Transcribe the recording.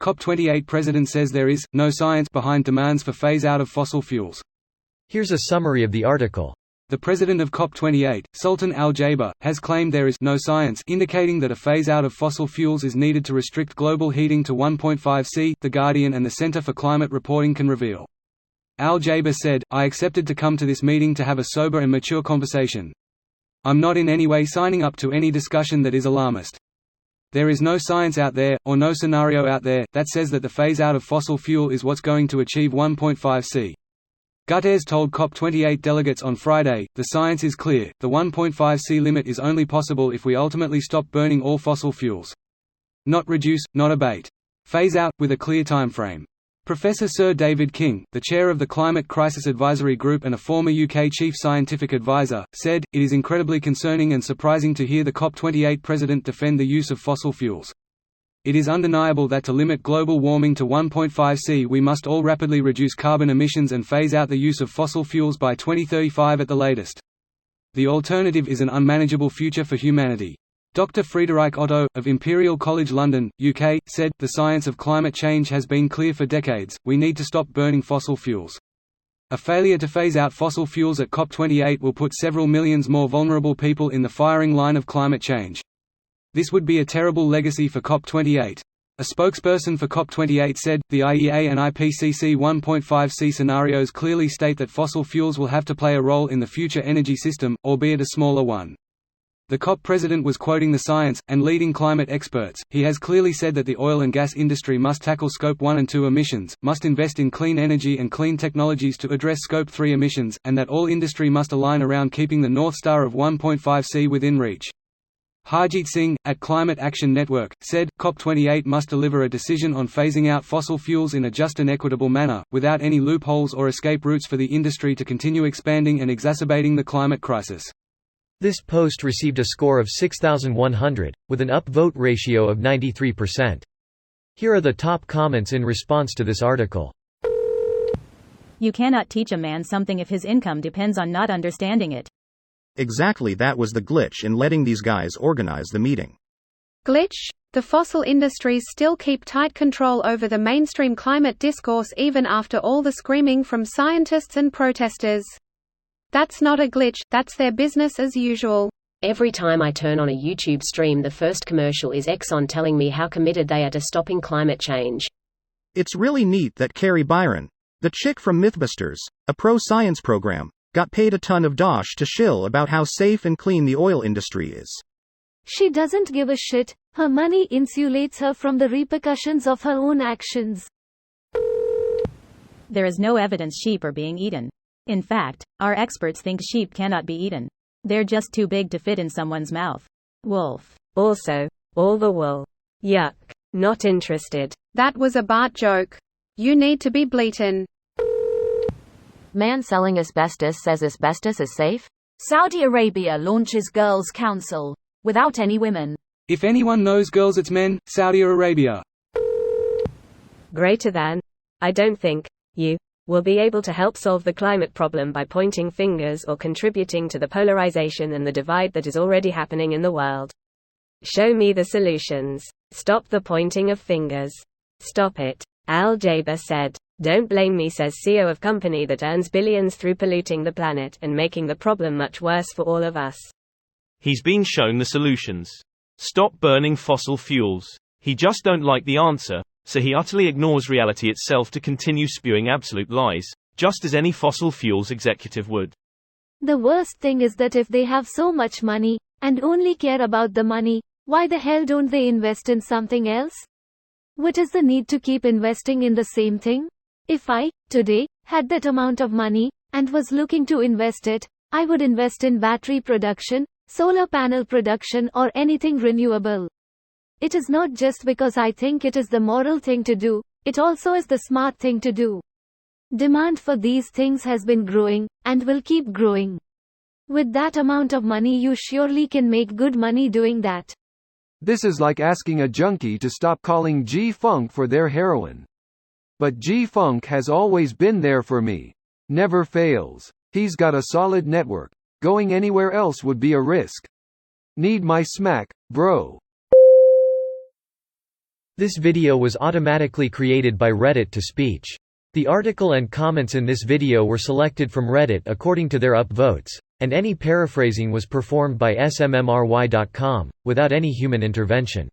COP28 president says there is no science behind demands for phase-out of fossil fuels. Here's a summary of the article. The president of COP28, Sultan Al-Jaber, has claimed there is no science indicating that a phase-out of fossil fuels is needed to restrict global heating to 1.5 C, The Guardian and the Center for Climate Reporting can reveal. Al-Jaber said, "I accepted to come to this meeting to have a sober and mature conversation. I'm not in any way signing up to any discussion that is alarmist. There is no science out there, or no scenario out there, that says that the phase-out of fossil fuel is what's going to achieve 1.5 C." Guterres told COP28 delegates on Friday, "The science is clear, the 1.5 C limit is only possible if we ultimately stop burning all fossil fuels. Not reduce, not abate. Phase out, with a clear time frame." Professor Sir David King, the chair of the Climate Crisis Advisory Group and a former UK chief scientific advisor, said, "It is incredibly concerning and surprising to hear the COP28 president defend the use of fossil fuels. It is undeniable that to limit global warming to 1.5 C we must all rapidly reduce carbon emissions and phase out the use of fossil fuels by 2035 at the latest. The alternative is an unmanageable future for humanity." Dr. Friederike Otto, of Imperial College London, UK, said, "The science of climate change has been clear for decades, we need to stop burning fossil fuels. A failure to phase out fossil fuels at COP28 will put several millions more vulnerable people in the firing line of climate change. This would be a terrible legacy for COP28. A spokesperson for COP28 said, "The IEA and IPCC 1.5 C scenarios clearly state that fossil fuels will have to play a role in the future energy system, albeit a smaller one." The COP president was quoting the science, and leading climate experts. He has clearly said that the oil and gas industry must tackle Scope 1 and 2 emissions, must invest in clean energy and clean technologies to address Scope 3 emissions, and that all industry must align around keeping the North Star of 1.5 C within reach. Harjeet Singh, at Climate Action Network, said, "COP28 must deliver a decision on phasing out fossil fuels in a just and equitable manner, without any loopholes or escape routes for the industry to continue expanding and exacerbating the climate crisis." This post received a score of 6,100, with an upvote ratio of 93%. Here are the top comments in response to this article. "You cannot teach a man something if his income depends on not understanding it." Exactly, that was the glitch in letting these guys organize the meeting. Glitch? The fossil industries still keep tight control over the mainstream climate discourse even after all the screaming from scientists and protesters. That's not a glitch, that's their business as usual. Every time I turn on a YouTube stream, the first commercial is Exxon telling me how committed they are to stopping climate change. It's really neat that Carrie Byron, the chick from Mythbusters, a pro-science program, got paid a ton of dosh to shill about how safe and clean the oil industry is. She doesn't give a shit. Her money insulates her from the repercussions of her own actions. There is no evidence sheep are being eaten. In fact, our experts think sheep cannot be eaten. They're just too big to fit in someone's mouth. Wolf. Also, all the wool. Yuck. Not interested. That was a Bart joke. You need to be bleatin'. Man selling asbestos says asbestos is safe? Saudi Arabia launches Girls' Council. Without any women. If anyone knows girls, it's men. Saudi Arabia. Greater than. I don't think you will be able to help solve the climate problem by pointing fingers or contributing to the polarization and the divide that is already happening in the world. Show me the solutions. Stop the pointing of fingers. Stop it. Al-Jaber said. Don't blame me, says CEO of company that earns billions through polluting the planet and making the problem much worse for all of us. He's been shown the solutions. Stop burning fossil fuels. He just don't like the answer, so he utterly ignores reality itself to continue spewing absolute lies, just as any fossil fuels executive would. The worst thing is that if they have so much money, and only care about the money, why the hell don't they invest in something else? What is the need to keep investing in the same thing? If I, today, had that amount of money, and was looking to invest it, I would invest in battery production, solar panel production, or anything renewable. It is not just because I think it is the moral thing to do, it also is the smart thing to do. Demand for these things has been growing, and will keep growing. With that amount of money you surely can make good money doing that. This is like asking a junkie to stop calling G-Funk for their heroin. But G-Funk has always been there for me. Never fails. He's got a solid network. Going anywhere else would be a risk. Need my smack, bro. This video was automatically created by Reddit to speech. The article and comments in this video were selected from Reddit according to their upvotes, and any paraphrasing was performed by smmry.com, without any human intervention.